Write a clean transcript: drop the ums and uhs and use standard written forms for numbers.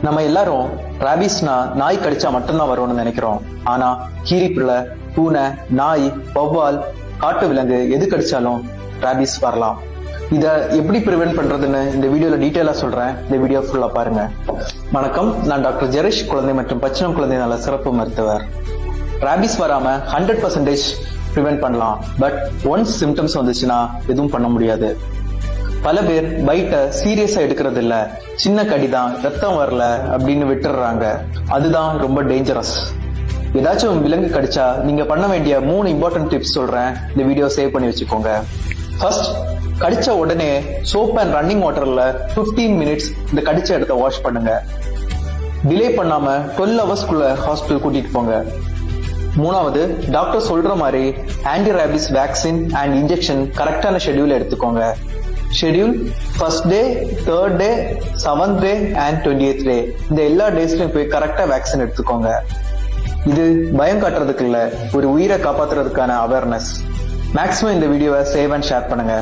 நம்ம எல்லாரும் ராபிஸ்னா நாய் கடிச்சா மட்டும்தான் வரும்னு நினைக்கிறோம். ஆனா கீரிப்புள்ள, பூனை, நாய், வௌவால், காட்டு விலங்கு எது கடிச்சாலும் ராபிஸ் வரலாம். இத எப்படி பிரிவென்ட் பண்றதுன்னு இந்த வீடியோல டீடைலா சொல்றேன். இந்த வீடியோ ஃபுல்லா பாருங்க. வணக்கம், நான் டாக்டர் ஜெரிஷ், குழந்தை மற்றும் பச்சிளம் குழந்தை நல சிறப்பு மருத்துவர். ராபிஸ் வராம 100% பிரிவென்ட் பண்ணலாம். பட் ஒன்ஸ் சிம்டம்ஸ் வந்துச்சுன்னா எதுவும் பண்ண முடியாது. பல பேர் பைட்ட சீரியஸா எடுக்கிறது இல்ல, சின்ன கடிதான், ரத்தம் வரல அப்படின்னு விட்டுறாங்க. அதுதான் ரொம்ப டேஞ்சரஸ். ஏதாச்சும் விலங்கு கடிச்சா நீங்க பண்ண வேண்டிய 3 இம்பார்ட்டன்ட் டிப்ஸ் சொல்றேன். இந்த வீடியோ சேவ் பண்ணி வச்சுக்கோங்க. ஃபர்ஸ்ட், கடிச்ச உடனே சோப் அண்ட் ரன்னிங் வாட்டர்ல 15 மினிட்ஸ் இந்த கடிச்ச இடத்த வாஷ் பண்ணுங்க. டிலே பண்ணாம 12 ஹவர்ஸ்க்குள்ள ஹாஸ்பிட்டல் கூட்டிட்டு போங்க. மூணாவது, டாக்டர் சொல்ற மாதிரி anti rabies vaccine and injection கரெக்டான ஷெட்யூல் எடுத்துக்கோங்க. Schedule first day, 3rd day, 7th day and 20th டே. இந்த எல்லா டேஸ்லயும் போய் கரெக்டா வேக்சின் எடுத்துக்கோங்க. இது பயம் காட்டுறதுக்கு இல்ல, ஒரு உயிரை காப்பாத்துறதுக்கான அவேர்னஸ். மேக்ஸிமம் இந்த வீடியோவை சேவ் அண்ட் ஷேர் பண்ணுங்க.